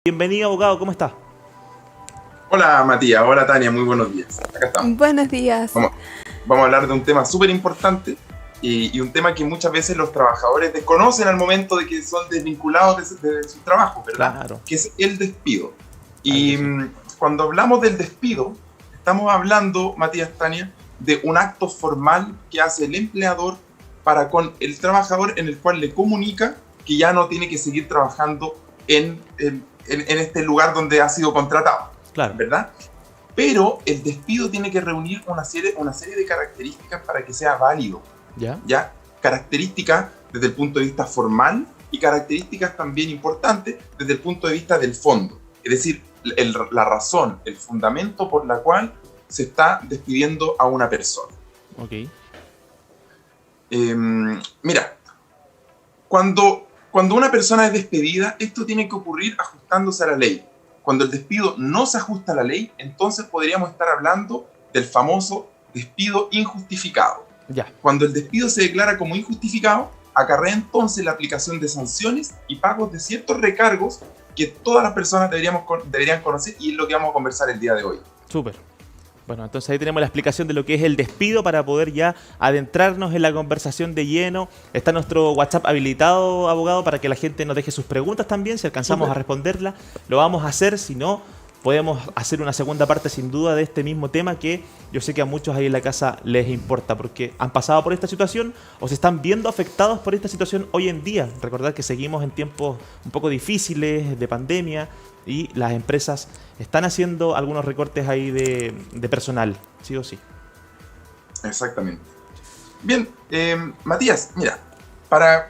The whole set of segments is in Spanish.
Bienvenido, abogado, ¿cómo está? Hola Matías, hola Tania, muy buenos días. Acá estamos. Buenos días. Vamos a hablar de un tema súper importante y un tema que muchas veces los trabajadores desconocen al momento de que son desvinculados de su trabajo, ¿verdad? Claro. Que es el despido. Y cuando hablamos del despido, estamos hablando, Matías, Tania, de un acto formal que hace el empleador para con el trabajador, en el cual le comunica que ya no tiene que seguir trabajando en este lugar donde ha sido contratado, Claro. ¿verdad? Pero el despido tiene que reunir una serie de características para que sea válido, ¿ya? Características desde el punto de vista formal y características también importantes desde el punto de vista del fondo. Es decir, la razón, el fundamento por la cual se está despidiendo a una persona. Ok. Mira, cuando una persona es despedida, esto tiene que ocurrir ajustándose a la ley. Cuando el despido no se ajusta a la ley, entonces podríamos estar hablando del famoso despido injustificado. Ya. Cuando el despido se declara como injustificado, acarrea entonces la aplicación de sanciones y pagos de ciertos recargos que todas las personas deberían conocer, y es lo que vamos a conversar el día de hoy. Súper. Bueno, entonces ahí tenemos la explicación de lo que es el despido para poder ya adentrarnos en la conversación de lleno. Está nuestro WhatsApp habilitado, abogado, para que la gente nos deje sus preguntas también. Si alcanzamos a responderlas, lo vamos a hacer. Si no, podemos hacer una segunda parte sin duda de este mismo tema que yo sé que a muchos ahí en la casa les importa porque han pasado por esta situación o se están viendo afectados por esta situación hoy en día. Recordad que seguimos en tiempos un poco difíciles de pandemia y las empresas están haciendo algunos recortes ahí de personal, sí o sí. Exactamente. Bien, Matías, mira,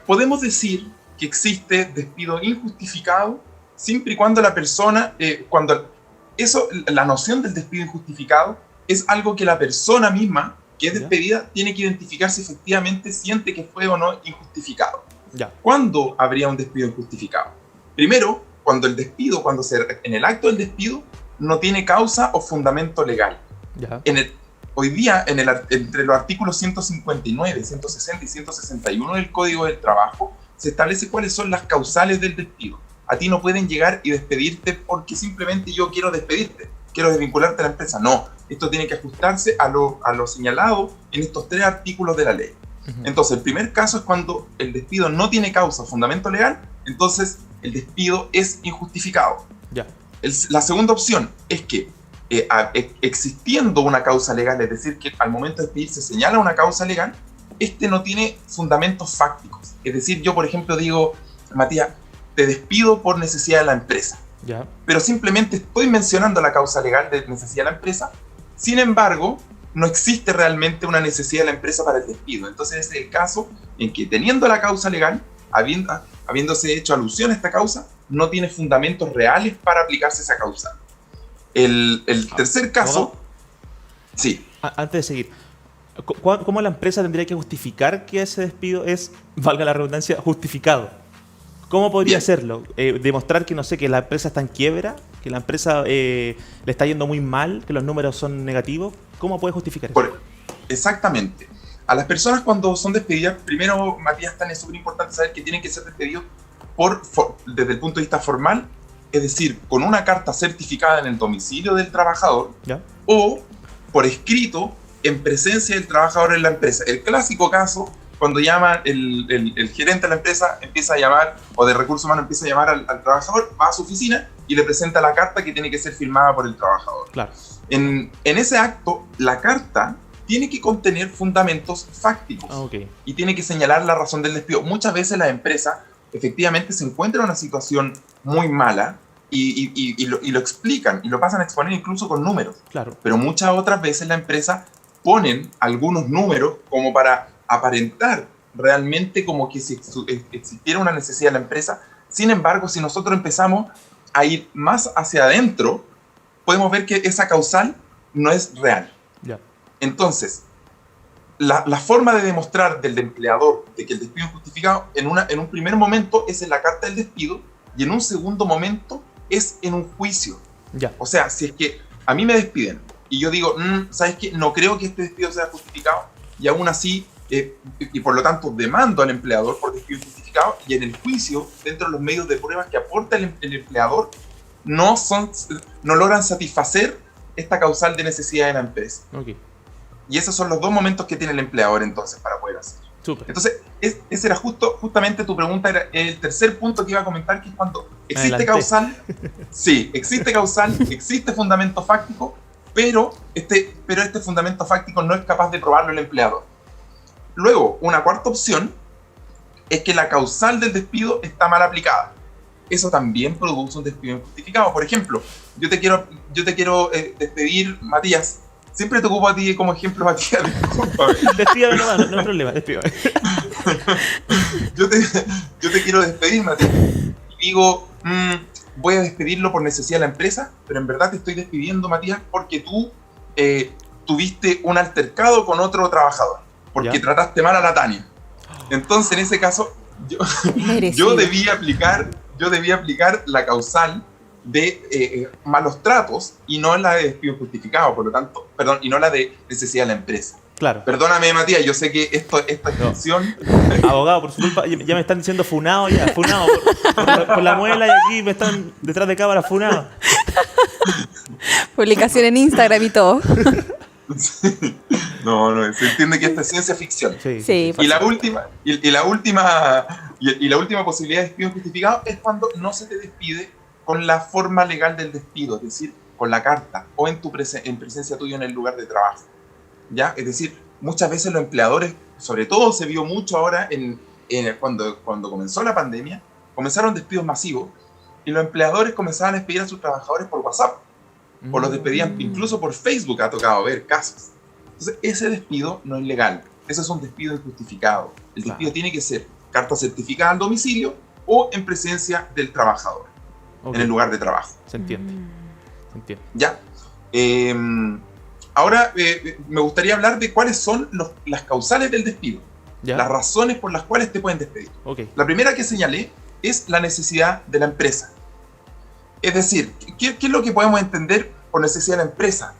podemos decir que existe despido injustificado siempre y cuando la persona, la noción del despido injustificado es algo que la persona misma que es despedida tiene que identificar si efectivamente siente que fue o no injustificado. ¿Cuándo habría un despido injustificado? Primero, cuando en el acto del despido no tiene causa o fundamento legal. Hoy día, entre los artículos 159, 160 y 161 del Código del Trabajo, se establece cuáles son las causales del despido. A ti no pueden llegar y despedirte porque simplemente yo quiero despedirte, quiero desvincularte de la empresa. No, esto tiene que ajustarse a lo señalado en estos 3 artículos de la ley. Entonces, el primer caso es cuando el despido no tiene causa o fundamento legal, entonces el despido es injustificado. La segunda opción es que existiendo una causa legal, es decir, que al momento de despedir se señala una causa legal, este no tiene fundamentos fácticos. Es decir, yo por ejemplo digo, Matías, te despido por necesidad de la empresa. Pero simplemente estoy mencionando la causa legal de necesidad de la empresa. Sin embargo, no existe realmente una necesidad de la empresa para el despido. Entonces ese es el caso en que teniendo la causa legal, habiéndose hecho alusión a esta causa, no tiene fundamentos reales para aplicarse esa causa. El tercer caso... Sí. Antes de seguir, ¿cómo la empresa tendría que justificar que ese despido es, valga la redundancia, justificado? ¿Cómo podría hacerlo? Demostrar que, no sé, que la empresa está en quiebra, que la empresa le está yendo muy mal, que los números son negativos. ¿Cómo puede justificar eso? Exactamente. A las personas cuando son despedidas, primero, Matías, es súper importante saber que tienen que ser despedidos desde el punto de vista formal, es decir, con una carta certificada en el domicilio del trabajador o por escrito en presencia del trabajador en la empresa. El clásico caso, cuando llama el gerente de la empresa, empieza a llamar, o de recursos humanos empieza a llamar al trabajador, va a su oficina y le presenta la carta que tiene que ser firmada por el trabajador. En ese acto, la carta tiene que contener fundamentos fácticos y tiene que señalar la razón del despido. Muchas veces la empresa efectivamente se encuentra en una situación muy mala y lo explican y lo pasan a exponer incluso con números. Pero muchas otras veces la empresa ponen algunos números como para aparentar realmente como que si existiera una necesidad de la empresa. Sin embargo, si nosotros empezamos a ir más hacia adentro, podemos ver que esa causal no es real. Entonces, la forma de demostrar del empleador de que el despido es justificado en un primer momento es en la carta del despido y en un segundo momento es en un juicio. O sea, si es que a mí me despiden y yo digo, ¿sabes qué? No creo que este despido sea justificado, y aún así y por lo tanto demando al empleador por despido injustificado, y en el juicio, dentro de los medios de pruebas que aporta el empleador, no logran satisfacer esta causal de necesidad de la empresa. Ok, Y esos son los dos momentos que tiene el empleador entonces para poder hacer. súper. Entonces, ese era justamente tu pregunta, era el tercer punto que iba a comentar, que es cuando existe Adelante. causal, sí, existe causal, existe fundamento fáctico, pero este fundamento fáctico no es capaz de probarlo el empleador. Luego, una cuarta opción es que la causal del despido está mal aplicada. Eso también produce un despido injustificado. Por ejemplo, yo te quiero despedir, Matías. Siempre te ocupo a ti como ejemplo, Matías. Discúlpame. Despídame nomás, no hay problema, despídame. Yo te quiero despedir, Matías. Y digo, voy a despedirlo por necesidad de la empresa, pero en verdad te estoy despidiendo, Matías, porque tú tuviste un altercado con otro trabajador, porque ¿Ya? trataste mal a la Tania. Entonces, en ese caso, yo debía aplicar la causal de malos tratos y no la de despido justificado, por lo tanto, perdón, y no la de necesidad de la empresa. Claro. Perdóname, Matías, yo sé que esta extensión... Abogado, por su culpa, ya me están diciendo funado ya, funado por la muela y aquí me están detrás de cámara funado. Publicación en Instagram y todo. No, se entiende que esta es ciencia ficción. Sí, Y la última posibilidad de despido injustificado es cuando no se te despide con la forma legal del despido, es decir, con la carta o en presencia tuya en el lugar de trabajo. ¿Ya? Es decir, muchas veces los empleadores, sobre todo se vio mucho ahora cuando comenzó la pandemia, comenzaron despidos masivos y los empleadores comenzaban a despedir a sus trabajadores por WhatsApp o los despedían incluso por Facebook, ha tocado ver casos. Entonces, ese despido no es legal, ese es un despido injustificado. El despido tiene que ser carta certificada al domicilio o en presencia del trabajador, en el lugar de trabajo. Se entiende. Se entiende. ¿Ya? Ahora me gustaría hablar de cuáles son las causales del despido, ¿Ya? las razones por las cuales te pueden despedir. Ok. La primera que señalé es la necesidad de la empresa. Es decir, ¿qué es lo que podemos entender por necesidad de la empresa?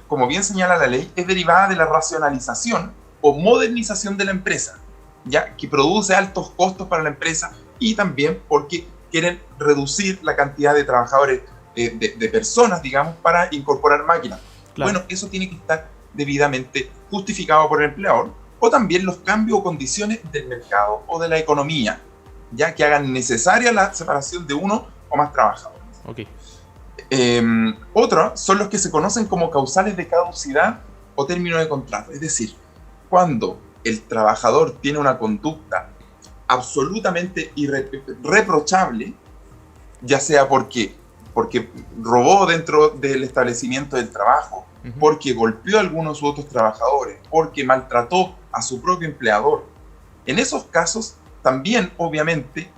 Como bien señala la ley, es derivada de la racionalización o modernización de la empresa, ya que produce altos costos para la empresa y también porque quieren reducir la cantidad de trabajadores, de personas, digamos, para incorporar máquinas. Claro. Bueno, eso tiene que estar debidamente justificado por el empleador, o también los cambios o condiciones del mercado o de la economía, ya que hagan necesaria la separación de uno o más trabajadores. Ok. Otros son los que se conocen como causales de caducidad o término de contrato, es decir, cuando el trabajador tiene una conducta absolutamente irreprochable, ya sea porque robó dentro del establecimiento del trabajo, porque golpeó a algunos u otros trabajadores, porque maltrató a su propio empleador. En esos casos, también, obviamente,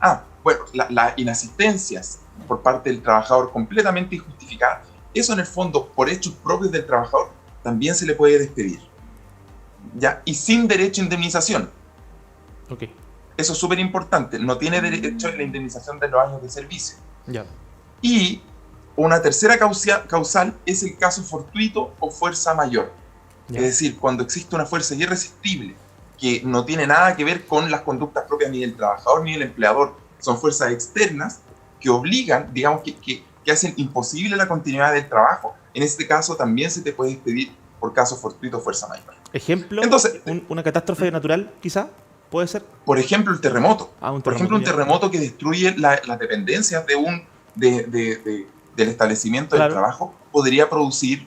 las inasistencias por parte del trabajador completamente injustificadas, eso en el fondo, por hechos propios del trabajador, también se le puede despedir. ¿Ya? Y sin derecho a indemnización. Ok. Eso es súper importante. No tiene derecho a la indemnización de los años de servicio. Ya. Y una tercera causal es el caso fortuito o fuerza mayor. Ya. Es decir, cuando existe una fuerza irresistible que no tiene nada que ver con las conductas propias ni del trabajador ni del empleador, son fuerzas externas que obligan, digamos, que hacen imposible la continuidad del trabajo. En este caso también se te puede despedir por caso fortuito o fuerza mayor. Ejemplo, Entonces, una catástrofe natural, quizá, puede ser. Por ejemplo, el terremoto. Por ejemplo, un terremoto que destruye las dependencias del establecimiento del trabajo podría producir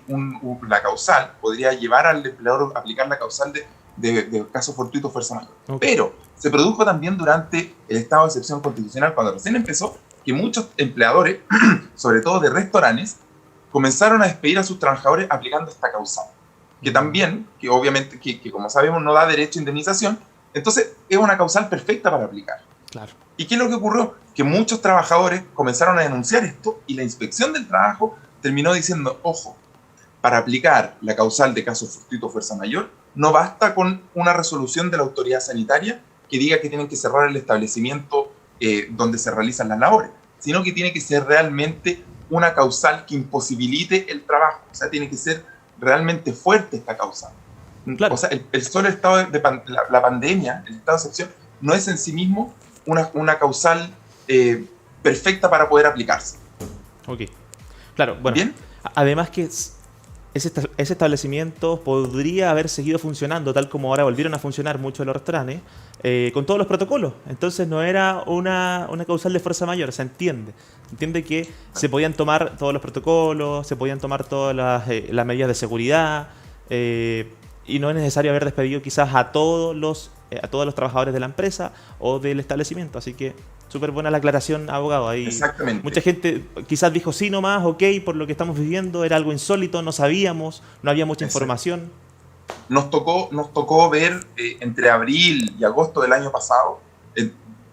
la causal, podría llevar al empleador a aplicar la causal de caso fortuito o fuerza mayor. Okay. Pero se produjo también durante el estado de excepción constitucional, cuando recién empezó, que muchos empleadores, sobre todo de restaurantes, comenzaron a despedir a sus trabajadores aplicando esta causal. Que también, que obviamente, que como sabemos no da derecho a indemnización, entonces es una causal perfecta para aplicar. Claro. ¿Y qué es lo que ocurrió? Que muchos trabajadores comenzaron a denunciar esto y la inspección del trabajo terminó diciendo, ojo, para aplicar la causal de caso fortuito o fuerza mayor, no basta con una resolución de la autoridad sanitaria que diga que tienen que cerrar el establecimiento donde se realizan las labores, sino que tiene que ser realmente una causal que imposibilite el trabajo. O sea, tiene que ser realmente fuerte esta causal. Claro. O sea, el solo estado la pandemia, el estado de excepción, no es en sí mismo una causal perfecta para poder aplicarse. Ok. Claro, bueno. ¿Bien? Además que ese establecimiento podría haber seguido funcionando tal como ahora volvieron a funcionar muchos de los restaurantes, con todos los protocolos. Entonces no era una causal de fuerza mayor, se entiende. Entiende que se podían tomar todos los protocolos, se podían tomar todas las medidas de seguridad, y no es necesario haber despedido quizás a todos los trabajadores de la empresa o del establecimiento. Así que súper buena la aclaración, abogado. Ahí Exactamente. mucha gente quizás dijo sí nomás, ok, por lo que estamos viviendo, era algo insólito, no sabíamos, no había mucha información. Nos tocó ver entre abril y agosto del año pasado,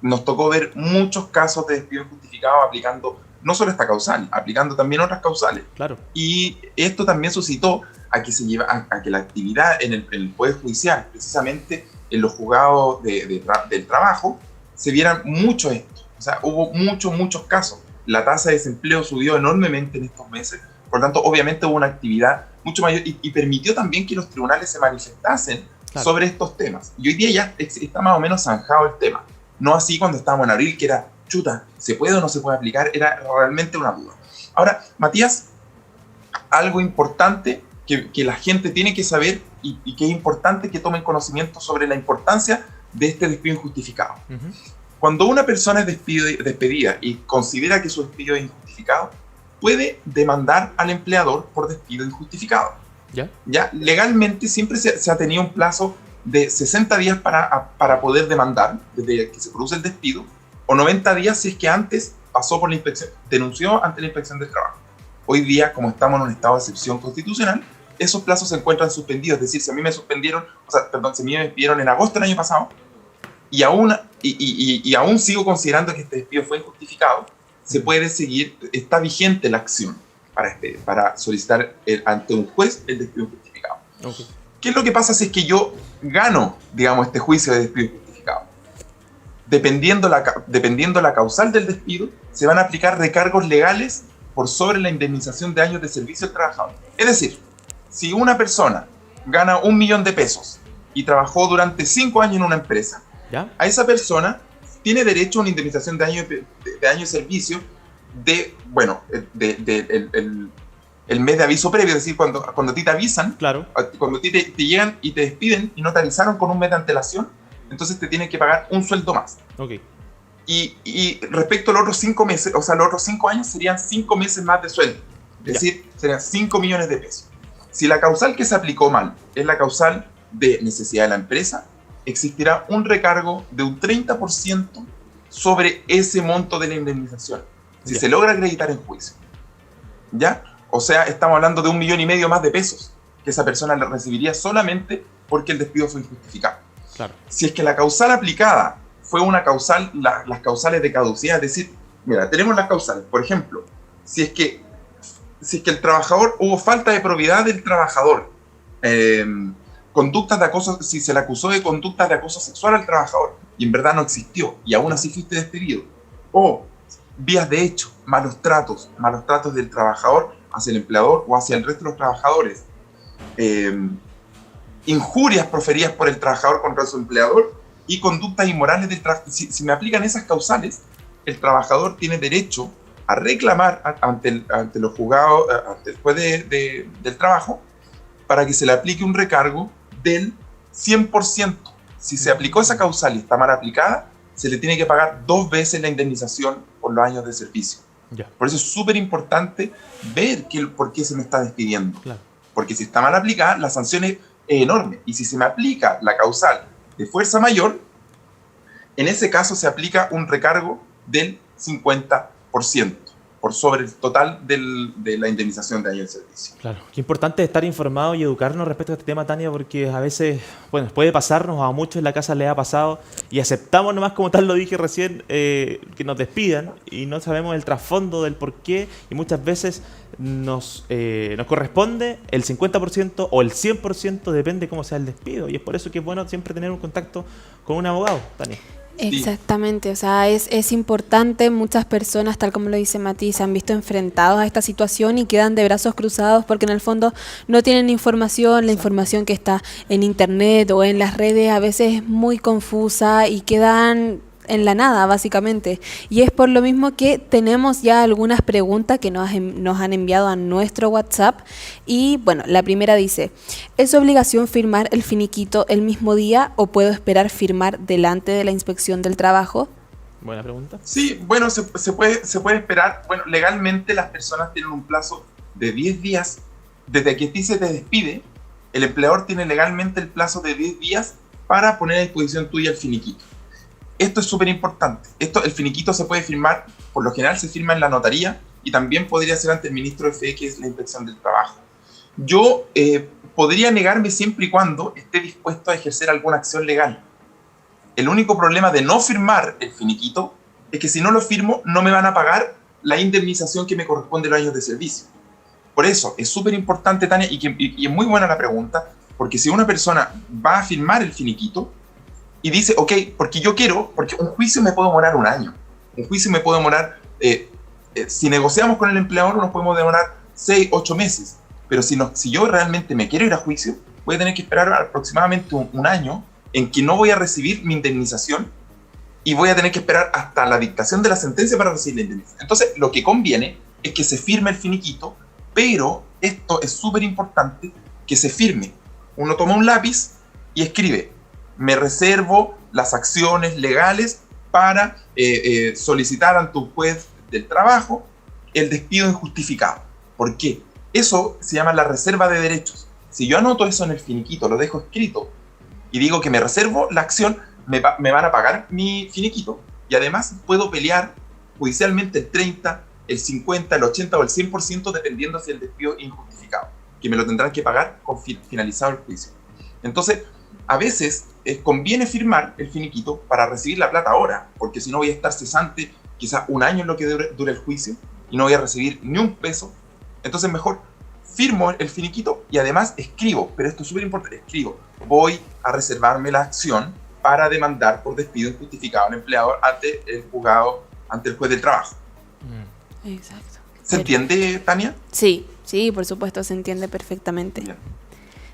nos tocó ver muchos casos de despido injustificado aplicando no solo esta causal, aplicando también otras causales. Claro. Y esto también suscitó a que la actividad en el Poder Judicial, precisamente en los juzgados del trabajo, se vieran mucho esto. O sea, hubo muchos casos. La tasa de desempleo subió enormemente en estos meses. Por lo tanto, obviamente hubo una actividad mucho mayor y permitió también que los tribunales se manifestasen sobre estos temas. Y hoy día ya está más o menos zanjado el tema. No así cuando estábamos en abril, que era, chuta, ¿se puede o no se puede aplicar? Era realmente una duda. Ahora, Matías, algo importante que la gente tiene que saber y que es importante que tomen conocimiento sobre la importancia de este despido injustificado. Uh-huh. Cuando una persona es despedida y considera que su despido es injustificado, puede demandar al empleador por despido injustificado. ¿Ya? Legalmente siempre se ha tenido un plazo de 60 días para poder demandar desde que se produce el despido, o 90 días si es que antes pasó por la inspección, denunció ante la inspección del trabajo. Hoy día, como estamos en un estado de excepción constitucional, esos plazos se encuentran suspendidos. Es decir, si a mí me suspendieron, si a mí me despidieron en agosto del año pasado, y aún sigo considerando que este despido fue injustificado, se puede seguir, está vigente la acción para solicitar ante un juez el despido injustificado. Okay. ¿Qué es lo que pasa si es que yo gano, digamos, este juicio de despido injustificado? Dependiendo la causal del despido, se van a aplicar recargos legales por sobre la indemnización de años de servicio del trabajador. Es decir, si una persona gana 1 millón de pesos y trabajó durante 5 años en una empresa, ¿ya? A esa persona tiene derecho a una indemnización de años de servicio el mes de aviso previo, es decir, cuando a ti te avisan, claro. Cuando a ti te llegan y te despiden y no te avisaron con un mes de antelación, entonces te tienen que pagar un sueldo más. Okay. Y respecto a los otros 5 meses, o sea, los otros 5 años serían 5 meses más de sueldo, es decir, serían 5 millones de pesos. Si la causal que se aplicó mal es la causal de necesidad de la empresa, existirá un recargo de un 30% sobre ese monto de la indemnización, si se logra acreditar en juicio. ¿Ya? O sea, estamos hablando de 1,5 millones más de pesos que esa persona le recibiría solamente porque el despido fue injustificado. Claro. Si es que la causal aplicada fue una causal, las causales de caducidad, es decir, mira, tenemos las causales. Por ejemplo, si es que el trabajador, hubo falta de probidad del trabajador, conductas de acoso, si se le acusó de conductas de acoso sexual al trabajador y en verdad no existió y aún así fuiste despedido, o vías de hecho, malos tratos del trabajador hacia el empleador o hacia el resto de los trabajadores, injurias proferidas por el trabajador contra su empleador y conductas inmorales del trabajador. Si me aplican esas causales, el trabajador tiene derecho a reclamar ante los juzgados, ante el juez del trabajo, para que se le aplique un recargo del 100%. Si se aplicó esa causal y está mal aplicada, se le tiene que pagar 2 veces la indemnización por los años de servicio. Ya. Por eso es súper importante ver por qué se me está despidiendo. Claro. Porque si está mal aplicada, la sanción es enorme. Y si se me aplica la causal de fuerza mayor, en ese caso se aplica un recargo del 50%. Por sobre el total de la indemnización de años de servicio. Claro, qué importante estar informado y educarnos respecto a este tema, Tania, porque a veces, bueno, puede pasarnos, a muchos en la casa les ha pasado, y aceptamos nomás, como tal lo dije recién, que nos despidan, y no sabemos el trasfondo del por qué, y muchas veces nos corresponde el 50% o el 100%, depende cómo sea el despido, y es por eso que es bueno siempre tener un contacto con un abogado, Tania. Exactamente, o sea, es importante. Muchas personas, tal como lo dice Mati, se han visto enfrentados a esta situación y quedan de brazos cruzados porque en el fondo no tienen información. La información que está en internet o en las redes a veces es muy confusa y quedan en la nada, básicamente. Y es por lo mismo que tenemos ya algunas preguntas que nos han enviado a nuestro WhatsApp. Y bueno, la primera dice, ¿es obligación firmar el finiquito el mismo día o puedo esperar firmar delante de la inspección del trabajo? Buena pregunta. Sí, bueno, se puede esperar. Bueno, legalmente las personas tienen un plazo de 10 días. Desde que a ti se te despide, el empleador tiene legalmente el plazo de 10 días para poner a disposición tuya el finiquito. Esto es súper importante. El finiquito se puede firmar, por lo general se firma en la notaría y también podría ser ante el ministro de FE, que es la Inspección del Trabajo. Yo podría negarme siempre y cuando esté dispuesto a ejercer alguna acción legal. El único problema de no firmar el finiquito es que si no lo firmo, no me van a pagar la indemnización que me corresponde a los años de servicio. Por eso es súper importante, Tania, y es muy buena la pregunta, porque si una persona va a firmar el finiquito y dice, ok, porque un juicio me puede demorar un año, un juicio me puede demorar, si negociamos con el empleador nos podemos demorar 6, 8 meses, pero si yo realmente me quiero ir a juicio, voy a tener que esperar aproximadamente un año en que no voy a recibir mi indemnización y voy a tener que esperar hasta la dictación de la sentencia para recibir la indemnización. Entonces, lo que conviene es que se firme el finiquito, pero esto es súper importante que se firme. Uno toma un lápiz y escribe, me reservo las acciones legales para solicitar ante un juez del trabajo el despido injustificado. ¿Por qué? Eso se llama la reserva de derechos. Si yo anoto eso en el finiquito, lo dejo escrito y digo que me reservo la acción, me van a pagar mi finiquito y además puedo pelear judicialmente el 30%, el 50%, el 80% o el 100% dependiendo si el despido es injustificado, que me lo tendrán que pagar con finalizado el juicio. Entonces, a veces conviene firmar el finiquito para recibir la plata ahora, porque si no voy a estar cesante quizás un año en lo que dure el juicio y no voy a recibir ni un peso. Entonces mejor firmo el finiquito y además escribo, pero esto es súper importante, escribo, voy a reservarme la acción para demandar por despido injustificado al empleador ante el juzgado, ante el juez del trabajo. Exacto. ¿Se entiende, Tania? Sí, por supuesto, se entiende perfectamente.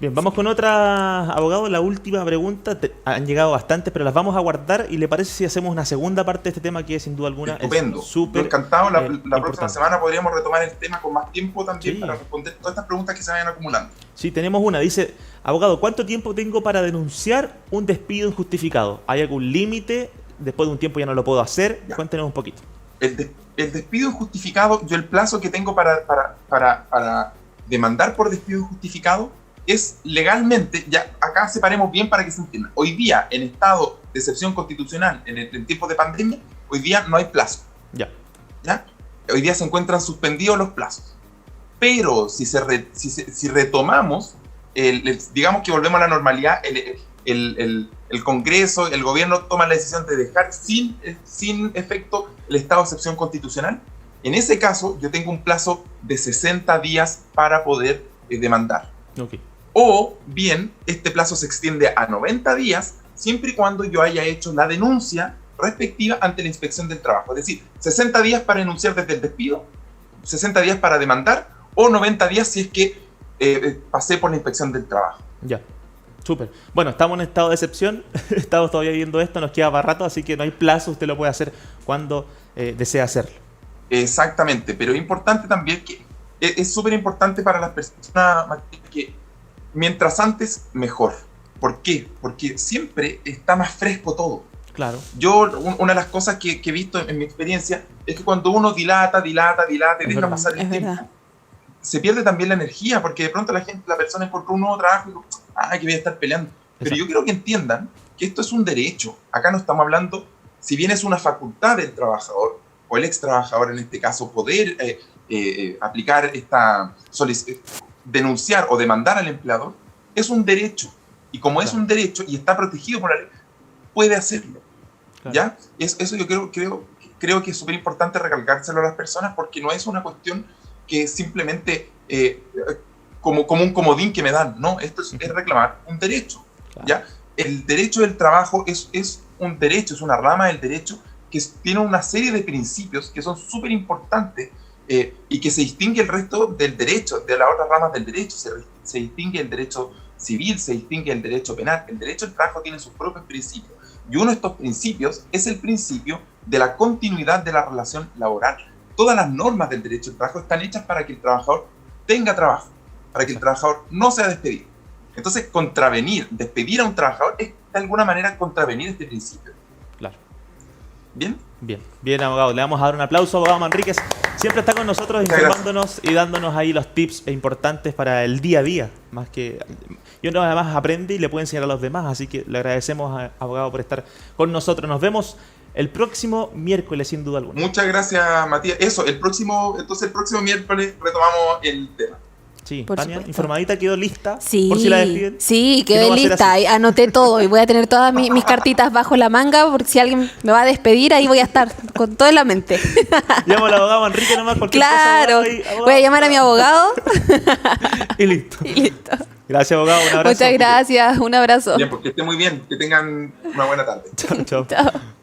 Bien, vamos con otra, abogado, la última pregunta. Han llegado bastantes, pero las vamos a guardar y ¿le parece si hacemos una segunda parte de este tema que sin duda alguna estupendo, es súper encantado. La próxima importante. semana podríamos retomar el tema con más tiempo también para responder todas estas preguntas que se vayan acumulando. Sí, tenemos una. Dice, abogado, ¿cuánto tiempo tengo para denunciar un despido injustificado? ¿Hay algún límite? Después de un tiempo ya no lo puedo hacer. Ya. Cuéntenos un poquito. El despido injustificado, yo el plazo que tengo para demandar por despido injustificado es legalmente, ya acá separemos bien para que se entienda. Hoy día, en estado de excepción constitucional, en tiempos de pandemia, hoy día no hay plazo. Ya. Hoy día se encuentran suspendidos los plazos. Pero si retomamos, digamos que volvemos a la normalidad, el Congreso, el gobierno toma la decisión de dejar sin efecto el estado de excepción constitucional. En ese caso, yo tengo un plazo de 60 días para poder demandar. Okay. O bien, este plazo se extiende a 90 días, siempre y cuando yo haya hecho la denuncia respectiva ante la Inspección del Trabajo. Es decir, 60 días para denunciar desde el despido, 60 días para demandar, o 90 días si es que pasé por la Inspección del Trabajo. Ya. Súper. Bueno, estamos en estado de excepción, estamos todavía viendo esto, nos queda para rato, así que no hay plazo, usted lo puede hacer cuando desee hacerlo. Exactamente, pero es importante también que es súper importante para las personas que mientras antes, mejor. ¿Por qué? Porque siempre está más fresco todo. Claro. Yo, una de las cosas que he visto en mi experiencia es que cuando uno dilata y deja pasar el tiempo, se pierde también la energía, porque de pronto la persona encontró un nuevo trabajo y digo, que voy a estar peleando. Pero yo quiero que entiendan que esto es un derecho. Acá no estamos hablando, si bien es una facultad del trabajador, o el ex trabajador en este caso, poder aplicar denunciar o demandar al empleador, es un derecho. Y como es un derecho y está protegido por la ley, puede hacerlo. Claro. ¿Ya? Eso yo creo que es súper importante recalcárselo a las personas, porque no es una cuestión que simplemente como un comodín que me dan. No, esto es reclamar un derecho. Claro. ¿Ya? El derecho del trabajo es un derecho, es una rama del derecho que tiene una serie de principios que son súper importantes y que se distingue el resto del derecho, de las otras ramas del derecho. Se distingue el derecho civil, se distingue el derecho penal. El derecho del trabajo tiene sus propios principios. Y uno de estos principios es el principio de la continuidad de la relación laboral. Todas las normas del derecho del trabajo están hechas para que el trabajador tenga trabajo, para que el trabajador no sea despedido. Entonces, despedir a un trabajador es de alguna manera contravenir este principio. Claro. ¿Bien? Bien, abogado. Le vamos a dar un aplauso, abogado Manríquez. Siempre está con nosotros informándonos y dándonos ahí los tips importantes para el día a día. Más que y uno además aprende y le puede enseñar a los demás. Así que le agradecemos, abogado, por estar con nosotros. Nos vemos el próximo miércoles, sin duda alguna. Muchas gracias, Matías. Entonces el próximo miércoles retomamos el tema. Sí, Por Tania, supuesto. informadita, quedó lista. Sí, Por si la despiden. sí, Que no quedé va a ser lista. así. Anoté todo y voy a tener todas mis cartitas bajo la manga porque si alguien me va a despedir, ahí voy a estar con todo en la mente. Llamo al abogado Enrique nomás. Cualquier Claro, cosa, abogado, voy a llamar a mi abogado y listo. y listo. Gracias, abogado. Un abrazo. Muchas gracias, un abrazo. Bien, porque esté muy bien. Que tengan una buena tarde. Chao, chao. Chao.